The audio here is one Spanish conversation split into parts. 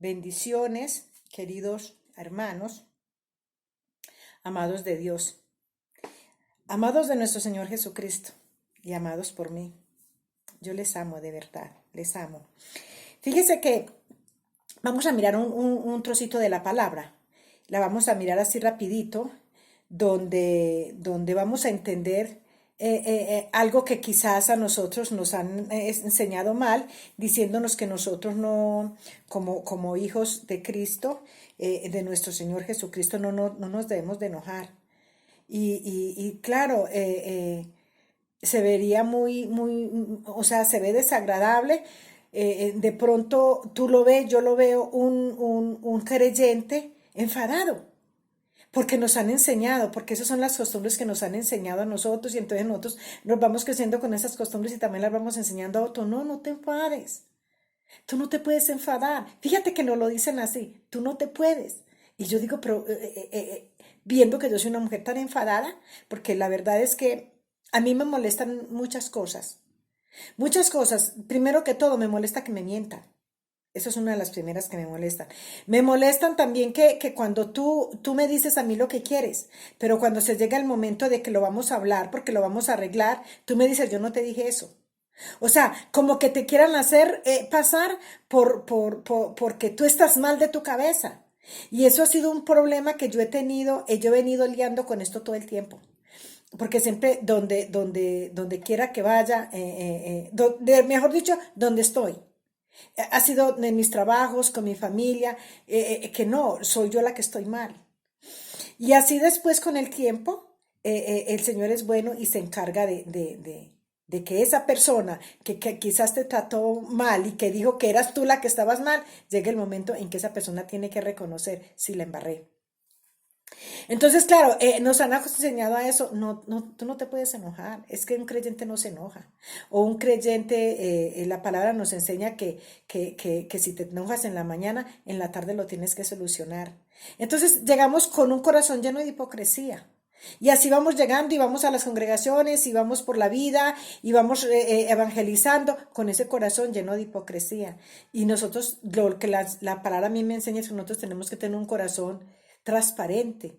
Bendiciones, queridos hermanos, amados de Dios, amados de nuestro Señor Jesucristo y amados por mí. Yo les amo de verdad, les amo. Fíjense que vamos a mirar un trocito de la palabra. La vamos a mirar así rapidito, donde vamos a entender algo que quizás a nosotros nos han enseñado mal, diciéndonos que nosotros no, como hijos de Cristo, de nuestro Señor Jesucristo, no nos debemos de enojar. Y claro, se vería o sea, se ve desagradable. De pronto tú lo ves, yo lo veo, un creyente enfadado. Porque nos han enseñado, porque esas son las costumbres que nos han enseñado a nosotros y entonces nosotros nos vamos creciendo con esas costumbres y también las vamos enseñando a otros. No, no te enfades. Tú no te puedes enfadar. Fíjate que nos lo dicen así, tú no te puedes. Y yo digo, pero viendo que yo soy una mujer tan enfadada, porque la verdad es que a mí me molestan muchas cosas. Muchas cosas. Primero que todo, me molesta que me mientan. Eso es una de las primeras que me molestan. Me molestan también que cuando tú me dices a mí lo que quieres, pero cuando se llega el momento de que lo vamos a hablar, porque lo vamos a arreglar, tú me dices, yo no te dije eso. O sea, como que te quieran hacer pasar porque tú estás mal de tu cabeza. Y eso ha sido un problema que yo he tenido, yo he venido lidiando con esto todo el tiempo. Porque siempre donde quiera que vaya, mejor dicho, donde estoy. Ha sido en mis trabajos, con mi familia, que no, soy yo la que estoy mal. Y así después con el tiempo, el Señor es bueno y se encarga de que esa persona que quizás te trató mal y que dijo que eras tú la que estabas mal, llegue el momento en que esa persona tiene que reconocer si la embarré. Entonces, claro, nos han enseñado a eso. No, no, tú no te puedes enojar. Es que un creyente no se enoja. O un creyente, la palabra nos enseña que si te enojas en la mañana, en la tarde lo tienes que solucionar. Entonces, llegamos con un corazón lleno de hipocresía. Y así vamos llegando y vamos a las congregaciones y vamos por la vida y vamos evangelizando con ese corazón lleno de hipocresía. Y nosotros, lo que la palabra a mí me enseña es que nosotros tenemos que tener un corazón transparente,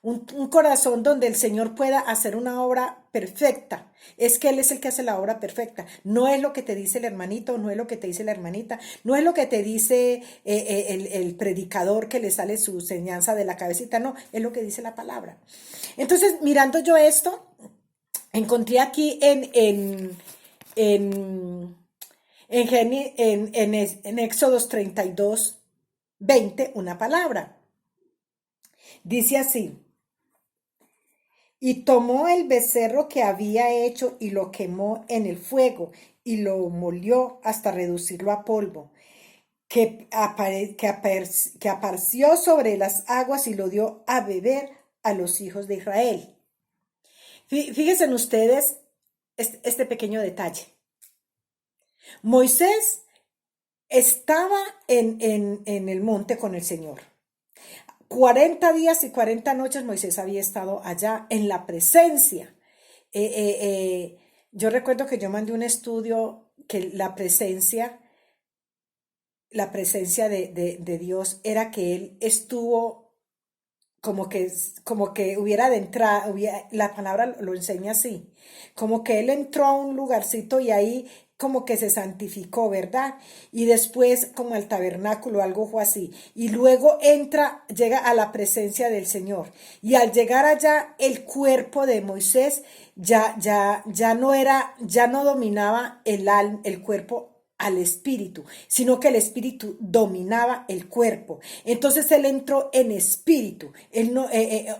un corazón donde el Señor pueda hacer una obra perfecta. Es que Él es el que hace la obra perfecta. No es lo que te dice el hermanito, no es lo que te dice la hermanita, no es lo que te dice el predicador que le sale su enseñanza de la cabecita, no, es lo que dice la palabra. Entonces, mirando yo esto, encontré aquí en Éxodos 32, 20, una palabra. Dice así: y tomó el becerro que había hecho y lo quemó en el fuego y lo molió hasta reducirlo a polvo, que apareció sobre las aguas y lo dio a beber a los hijos de Israel. Fíjense en ustedes este pequeño detalle. Moisés estaba en el monte con el Señor. 40 días y 40 noches Moisés había estado allá en la presencia. Yo recuerdo que yo mandé un estudio que la presencia de Dios era que Él estuvo como que hubiera de entrar, la palabra lo enseña así, como que Él entró a un lugarcito y ahí como que se santificó, ¿verdad? Y después como al tabernáculo, algo fue así. Y luego llega a la presencia del Señor. Y al llegar allá, el cuerpo de Moisés ya no dominaba el cuerpo al espíritu, sino que el espíritu dominaba el cuerpo. Entonces él entró en espíritu. Él no,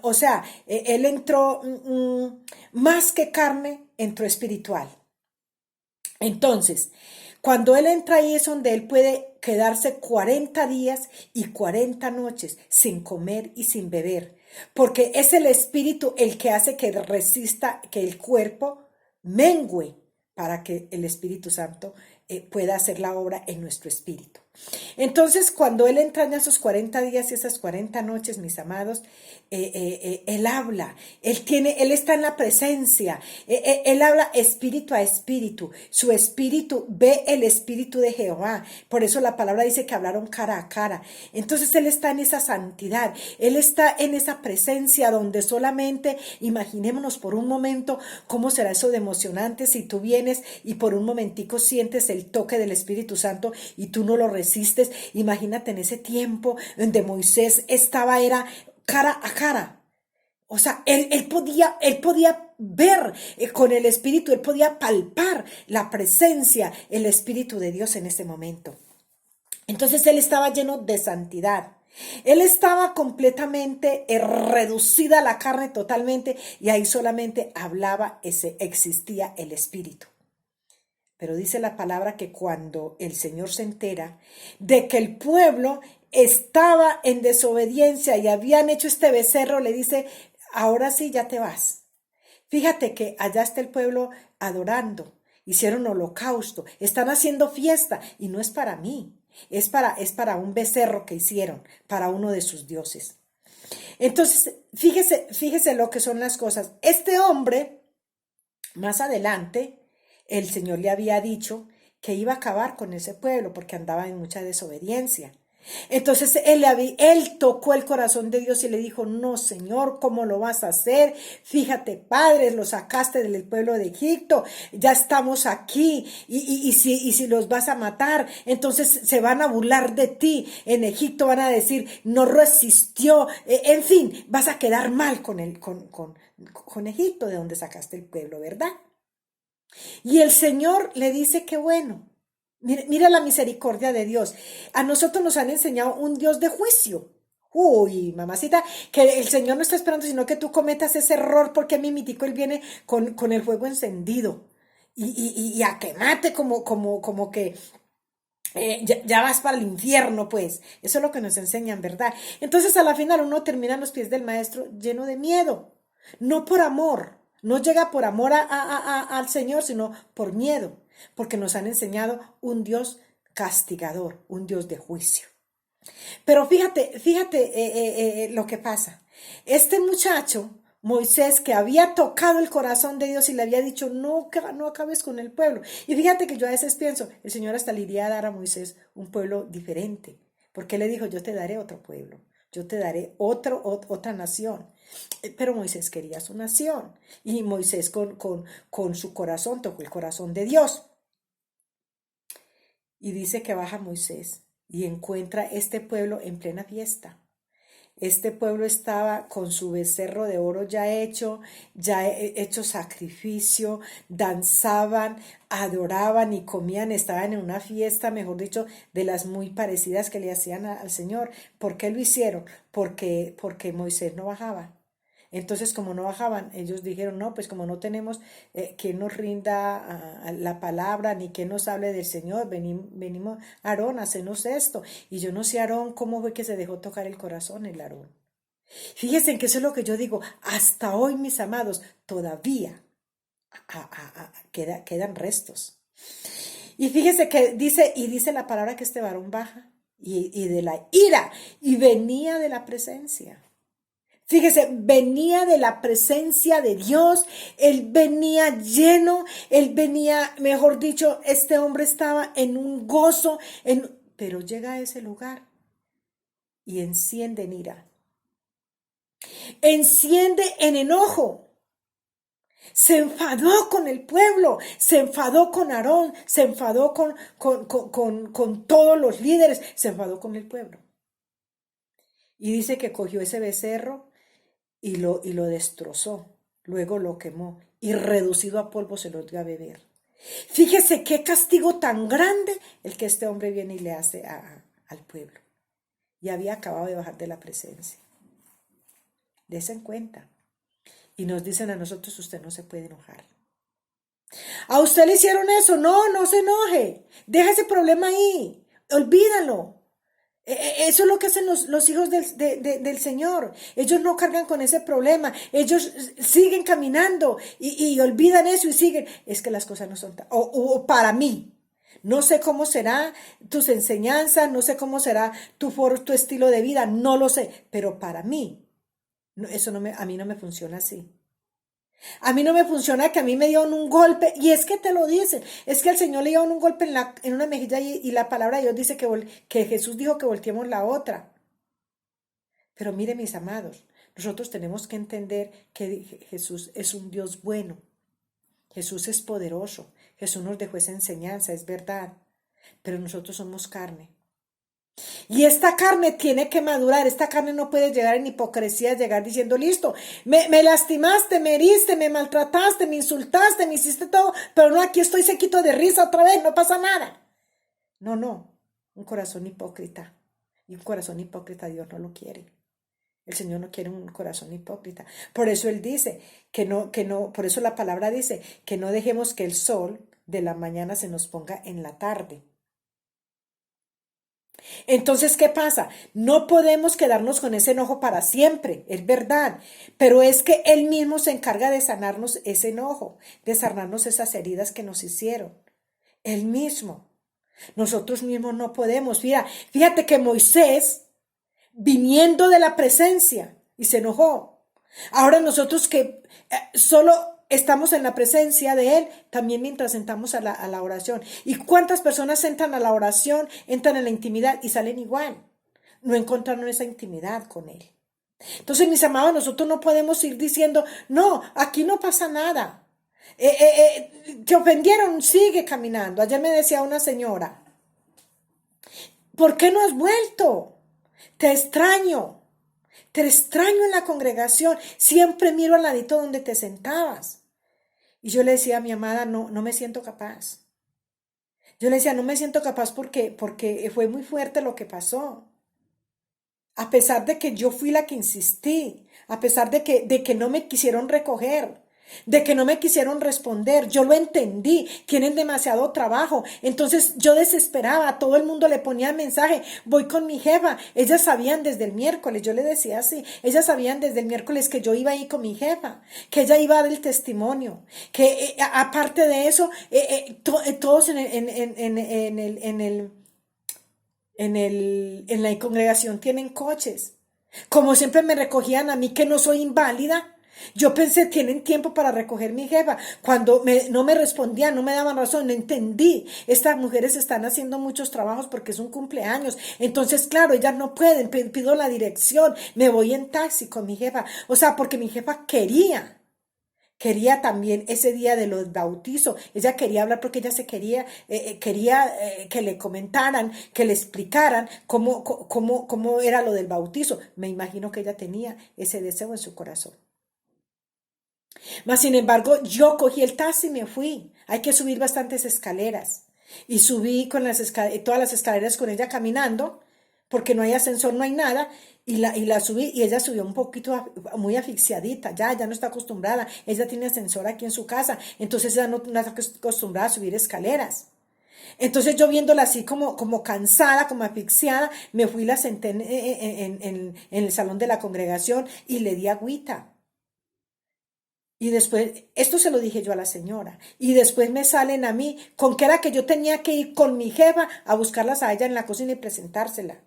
o sea, él entró más que carne, entró espiritual. Entonces, cuando él entra ahí es donde él puede quedarse 40 días y 40 noches sin comer y sin beber, porque es el espíritu el que hace que resista, que el cuerpo mengüe para que el Espíritu Santo pueda hacer la obra en nuestro espíritu. Entonces, cuando él entraña esos 40 días y esas 40 noches, mis amados, él habla, él está en la presencia, él habla espíritu a espíritu, su espíritu ve el espíritu de Jehová, por eso la palabra dice que hablaron cara a cara. Entonces él está en esa santidad, él está en esa presencia donde solamente, imaginémonos por un momento cómo será eso de emocionante si tú vienes y por un momentico sientes el toque del Espíritu Santo y tú no lo resistes. Imagínate en ese tiempo donde Moisés era cara a cara. O sea, él podía ver con el Espíritu, él podía palpar la presencia, el Espíritu de Dios en ese momento. Entonces él estaba lleno de santidad. Él estaba completamente reducida a la carne totalmente y ahí solamente existía el Espíritu. Pero dice la palabra que cuando el Señor se entera de que el pueblo estaba en desobediencia y habían hecho este becerro, le dice, ahora sí ya te vas. Fíjate que allá está el pueblo adorando, hicieron holocausto, están haciendo fiesta y no es para mí, es para un becerro que hicieron, para uno de sus dioses. Entonces, fíjese lo que son las cosas. Este hombre, más adelante, el Señor le había dicho que iba a acabar con ese pueblo porque andaba en mucha desobediencia. Entonces él tocó el corazón de Dios y le dijo, no, Señor, ¿cómo lo vas a hacer? Fíjate, Padre, lo sacaste del pueblo de Egipto, ya estamos aquí y si los vas a matar, entonces se van a burlar de ti. En Egipto van a decir, no resistió, en fin, vas a quedar mal con Egipto, de donde sacaste el pueblo, ¿verdad? Y el Señor le dice que bueno, mira la misericordia de Dios. A nosotros nos han enseñado un Dios de juicio. Uy, mamacita, que el Señor no está esperando, sino que tú cometas ese error, porque a mí mitico Él viene con el fuego encendido y a quemarte como que ya vas para el infierno, pues. Eso es lo que nos enseñan, ¿verdad? Entonces a la final uno termina a los pies del maestro lleno de miedo, no por amor. No llega por amor al Señor, sino por miedo, porque nos han enseñado un Dios castigador, un Dios de juicio. Pero fíjate lo que pasa. Este muchacho, Moisés, que había tocado el corazón de Dios y le había dicho, no acabes con el pueblo. Y fíjate que yo a veces pienso, el Señor hasta le iría a dar a Moisés un pueblo diferente, porque le dijo, yo te daré otro pueblo. Yo te daré otra nación. Pero Moisés quería su nación. Y Moisés con su corazón tocó el corazón de Dios. Y dice que baja Moisés y encuentra este pueblo en plena fiesta. Este pueblo estaba con su becerro de oro ya hecho sacrificio, danzaban, adoraban y comían, estaban en una fiesta, mejor dicho, de las muy parecidas que le hacían al Señor. ¿Por qué lo hicieron? Porque Moisés no bajaba. Entonces, como no bajaban, ellos dijeron, no, pues como no tenemos quien nos rinda la palabra, ni quien nos hable del Señor, venimos, Aarón, hacenos esto. Y yo no sé, Aarón, cómo fue que se dejó tocar el corazón el Aarón. Fíjense en que eso es lo que yo digo, hasta hoy, mis amados, todavía quedan restos. Y fíjese que dice la palabra que este varón baja y de la ira, y venía de la presencia. Fíjese, venía de la presencia de Dios, él venía lleno, él venía, mejor dicho, este hombre estaba en un gozo, pero llega a ese lugar y enciende en ira, enciende en enojo, se enfadó con el pueblo, se enfadó con Aarón, se enfadó con todos los líderes, se enfadó con el pueblo. Y dice que cogió ese becerro y lo destrozó, luego lo quemó y reducido a polvo se lo dio a beber. Fíjese qué castigo tan grande el que este hombre viene y le hace al pueblo. Y había acabado de bajar de la presencia. Dese en cuenta. Y nos dicen a nosotros, usted no se puede enojar. ¿A usted le hicieron eso? No se enoje. Deja ese problema ahí. Olvídalo. Eso es lo que hacen los hijos del Señor. Ellos no cargan con ese problema. Ellos siguen caminando y olvidan eso y siguen. Es que las cosas no son tan... O para mí. No sé cómo será tus enseñanzas, no sé cómo será tu estilo de vida, no lo sé, pero para mí, eso a mí no me funciona así. A mí no me funciona que a mí me dieron un golpe, y es que te lo dicen, es que al Señor le dieron un golpe en una mejilla y la palabra de Dios dice que Jesús dijo que volteemos la otra. Pero mire, mis amados, nosotros tenemos que entender que Jesús es un Dios bueno, Jesús es poderoso, Jesús nos dejó esa enseñanza, es verdad, pero nosotros somos carne. Y esta carne tiene que madurar, esta carne no puede llegar en hipocresía, llegar diciendo, listo, me lastimaste, me heriste, me maltrataste, me insultaste, me hiciste todo, pero no, aquí estoy sequito de risa otra vez, no pasa nada. No, no, un corazón hipócrita. Y un corazón hipócrita Dios no lo quiere. El Señor no quiere un corazón hipócrita. Por eso Él dice que no, por eso la palabra dice que no dejemos que el sol de la mañana se nos ponga en la tarde. Entonces, ¿qué pasa? No podemos quedarnos con ese enojo para siempre, es verdad, pero es que Él mismo se encarga de sanarnos ese enojo, de sanarnos esas heridas que nos hicieron. Él mismo. Nosotros mismos no podemos. Fíjate que Moisés, viniendo de la presencia, y se enojó. Ahora nosotros que solo estamos en la presencia de Él, también mientras sentamos a la oración. ¿Y cuántas personas entran a la oración, entran en la intimidad y salen igual? No encontraron esa intimidad con Él. Entonces, mis amados, nosotros no podemos ir diciendo, no, aquí no pasa nada. Te ofendieron, sigue caminando. Ayer me decía una señora, ¿por qué no has vuelto? Te extraño en la congregación, siempre miro al ladito donde te sentabas. Y yo le decía a mi amada, no me siento capaz. Yo le decía, no me siento capaz porque fue muy fuerte lo que pasó. A pesar de que yo fui la que insistí, a pesar de que no me quisieron recoger, de que no me quisieron responder, yo lo entendí, tienen demasiado trabajo, entonces yo desesperaba, a todo el mundo le ponía mensaje, voy con mi jefa, ellas sabían desde el miércoles, yo le decía así, ellas sabían desde el miércoles que yo iba ahí con mi jefa, que ella iba a dar el testimonio, que aparte de eso, todos en la congregación tienen coches. Como siempre me recogían a mí que no soy inválida. Yo pensé, tienen tiempo para recoger mi jefa. Cuando no me respondían, no me daban razón, no entendí. Estas mujeres están haciendo muchos trabajos porque es un cumpleaños. Entonces, claro, ellas no pueden. Pido la dirección. Me voy en taxi con mi jefa. O sea, porque mi jefa quería también ese día de los bautizos, ella quería hablar porque ella quería que le comentaran, que le explicaran cómo era lo del bautizo. Me imagino que ella tenía ese deseo en su corazón. Mas, sin embargo, yo cogí el taxi y me fui. Hay que subir bastantes escaleras. Y subí con todas las escaleras con ella caminando, porque no hay ascensor, no hay nada, y la subí, y ella subió un poquito, muy asfixiadita, ya no está acostumbrada, ella tiene ascensor aquí en su casa, entonces ella no está acostumbrada a subir escaleras. Entonces yo viéndola así como cansada, como asfixiada, me fui y la senté en el salón de la congregación y le di agüita. Y después, esto se lo dije yo a la señora, y después me salen a mí con que era que yo tenía que ir con mi jefa a buscarlas a ella en la cocina y presentársela.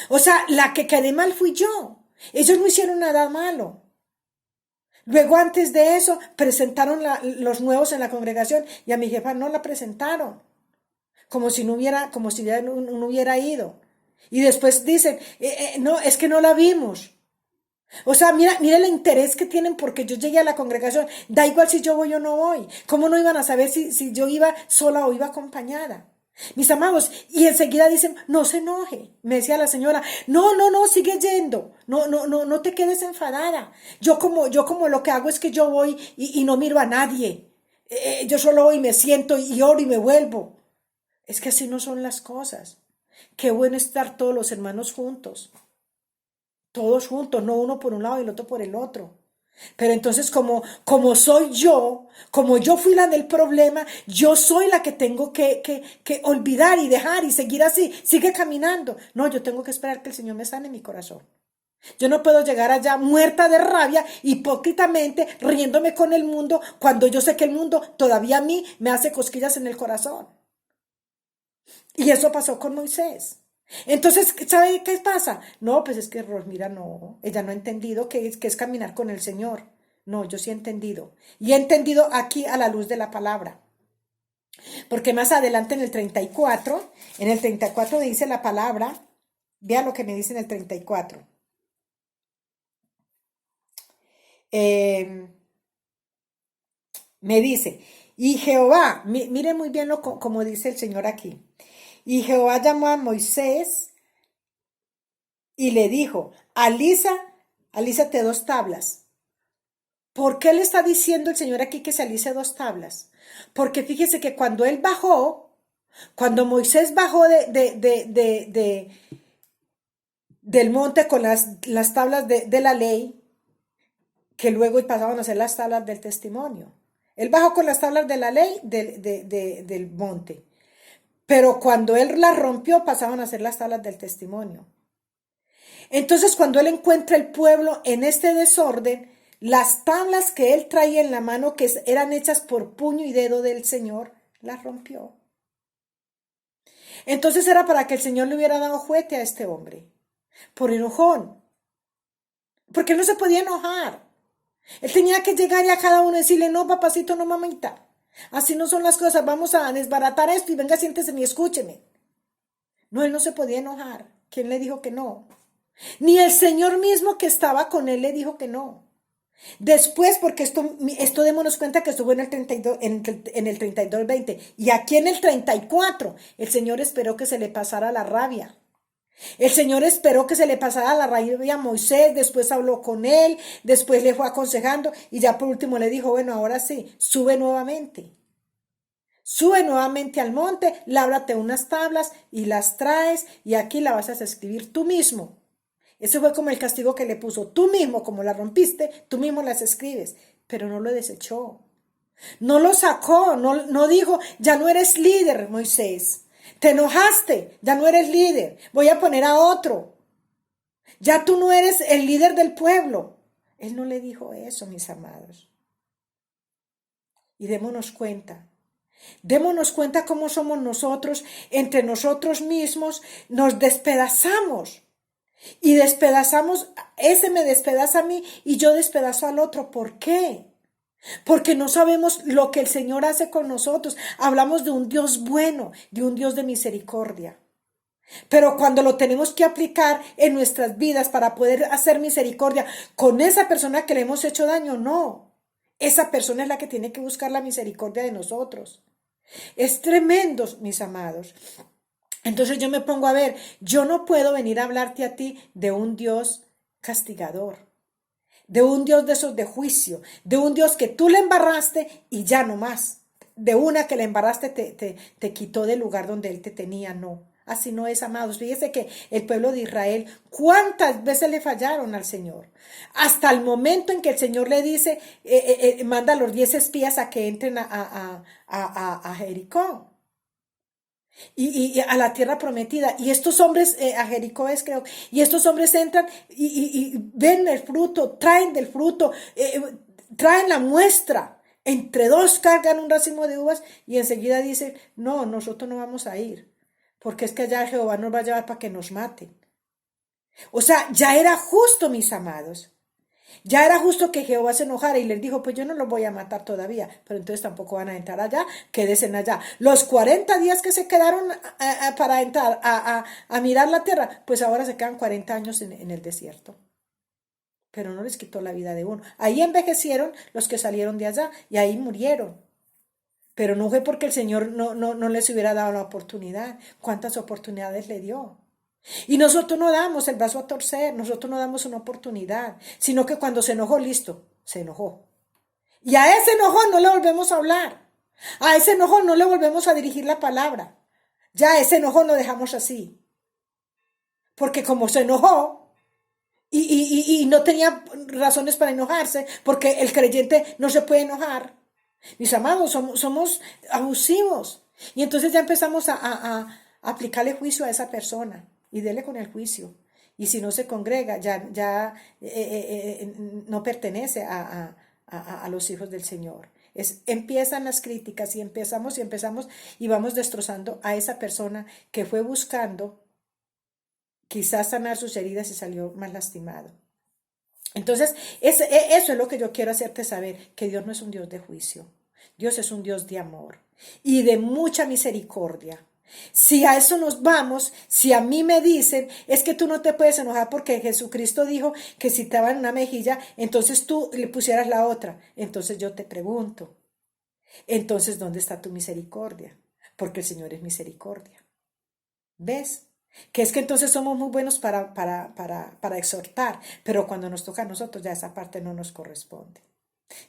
O sea, la que quedé mal fui yo. Ellos no hicieron nada malo. Luego, antes de eso, presentaron los nuevos en la congregación y a mi jefa no la presentaron. Como si ya no hubiera ido. Y después dicen, no, es que no la vimos. O sea, mira el interés que tienen porque yo llegué a la congregación. Da igual si yo voy o no voy. ¿Cómo no iban a saber si yo iba sola o iba acompañada? Mis amados, y enseguida dicen, no se enoje. Me decía la señora, no, sigue yendo. No te quedes enfadada. Yo como lo que hago es que yo voy y no miro a nadie. Yo solo voy y me siento y oro y me vuelvo. Es que así no son las cosas. Qué bueno estar todos los hermanos juntos. Todos juntos, no uno por un lado y el otro por el otro. Pero entonces como soy yo, como yo fui la del problema, yo soy la que tengo que olvidar y dejar y seguir así, sigue caminando. No, yo tengo que esperar que el Señor me sane mi corazón. Yo no puedo llegar allá muerta de rabia, hipócritamente, riéndome con el mundo, cuando yo sé que el mundo todavía a mí me hace cosquillas en el corazón. Y eso pasó con Moisés. Entonces, ¿sabe qué pasa? No, pues es que Rosmira no, ella no ha entendido que es caminar con el Señor. No, yo sí he entendido. Y he entendido aquí a la luz de la palabra. Porque más adelante en el 34 dice la palabra, vea lo que me dice en el 34. Eh, Me dice, y Jehová, mire muy bien como dice el Señor aquí. Y Jehová llamó a Moisés y le dijo, alízate 2 tablas. ¿Por qué le está diciendo el Señor aquí que se alice 2 tablas? Porque fíjese que cuando Moisés bajó del monte con las tablas de la ley, que luego pasaban a ser las tablas del testimonio. Él bajó con las tablas de la ley del monte. Pero cuando él las rompió, pasaban a ser las tablas del testimonio. Entonces, cuando él encuentra el pueblo en este desorden, las tablas que él traía en la mano, que eran hechas por puño y dedo del Señor, las rompió. Entonces era para que el Señor le hubiera dado juguete a este hombre, por enojón, porque él no se podía enojar. Él tenía que llegar y a cada uno decirle, no, papacito, no, mamita, así no son las cosas, vamos a desbaratar esto y venga, siéntese y escúcheme. No, él no se podía enojar. ¿Quién le dijo que no? Ni el Señor mismo que estaba con él le dijo que no. Después, porque esto démonos cuenta que estuvo en el 32, en el 32:20, y aquí en el 34, el Señor esperó que se le pasara la rabia. El Señor esperó que se le pasara la rabia a Moisés, después habló con él, después le fue aconsejando y ya por último le dijo, bueno, ahora sí, sube nuevamente. Sube nuevamente al monte, lábrate unas tablas y las traes y aquí la vas a escribir tú mismo. Ese fue como el castigo que le puso. Tú mismo, como la rompiste, tú mismo las escribes. Pero no lo desechó. No lo sacó, no dijo, ya no eres líder, Moisés. Te enojaste, ya no eres líder. Voy a poner a otro. Ya tú no eres el líder del pueblo. Él no le dijo eso, mis amados. Y démonos cuenta. Démonos cuenta cómo somos nosotros, entre nosotros mismos, nos despedazamos. Y despedazamos, ese me despedaza a mí y yo despedazo al otro. ¿Por qué? Porque no sabemos lo que el Señor hace con nosotros. Hablamos de un Dios bueno, de un Dios de misericordia. Pero cuando lo tenemos que aplicar en nuestras vidas para poder hacer misericordia con esa persona que le hemos hecho daño, no. Esa persona es la que tiene que buscar la misericordia de nosotros. Es tremendo, mis amados. Entonces yo me pongo a ver, yo no puedo venir a hablarte a ti de un Dios castigador, de un Dios de esos de juicio, de un Dios que tú le embarraste y ya no más, de una que le embarraste te quitó del lugar donde él te tenía, no. Así no es, amados. Fíjese que el pueblo de Israel, ¿cuántas veces le fallaron al Señor? Hasta el momento en que el Señor le dice, manda a los 10 espías a que entren a Jericó. Y a la tierra prometida. Y estos hombres, a Jericó es creo, y estos hombres entran y ven el fruto, traen del fruto, traen la muestra. Entre dos cargan un racimo de uvas y enseguida dicen, no, nosotros no vamos a ir, porque es que allá Jehová nos va a llevar para que nos maten. O sea, ya era justo, mis amados. Ya era justo que Jehová se enojara y les dijo, pues yo no los voy a matar todavía, pero entonces tampoco van a entrar allá, quédense allá. Los 40 días que se quedaron para entrar a mirar la tierra, pues ahora se quedan 40 años en el desierto. Pero no les quitó la vida de uno. Ahí envejecieron los que salieron de allá y ahí murieron. Pero no fue porque el Señor no les hubiera dado la oportunidad. ¿Cuántas oportunidades le dio? Y nosotros no damos el brazo a torcer, nosotros no damos una oportunidad, sino que cuando se enojó, listo, se enojó. Y a ese enojón no le volvemos a hablar, a ese enojón no le volvemos a dirigir la palabra, ya ese enojón lo dejamos así, porque como se enojó y no tenía razones para enojarse, porque el creyente no se puede enojar, mis amados, somos abusivos, y entonces ya empezamos a aplicarle juicio a esa persona y dele con el juicio. Y si no se congrega, ya no pertenece a los hijos del Señor. Empiezan las críticas y empezamos y vamos destrozando a esa persona que fue buscando quizás sanar sus heridas y salió más lastimado. Entonces, eso es lo que yo quiero hacerte saber, que Dios no es un Dios de juicio. Dios es un Dios de amor y de mucha misericordia. Si a eso nos vamos, si a mí me dicen, es que tú no te puedes enojar porque Jesucristo dijo que si te daban una mejilla, entonces tú le pusieras la otra. Entonces yo te pregunto, entonces, ¿dónde está tu misericordia? Porque el Señor es misericordia. ¿Ves? Que es que entonces somos muy buenos para exhortar, pero cuando nos toca a nosotros ya esa parte no nos corresponde.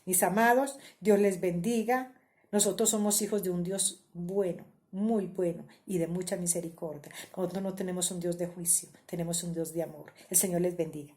Mis amados, Dios les bendiga. Nosotros somos hijos de un Dios bueno, muy bueno y de mucha misericordia. Nosotros no tenemos un Dios de juicio, tenemos un Dios de amor. El Señor les bendiga.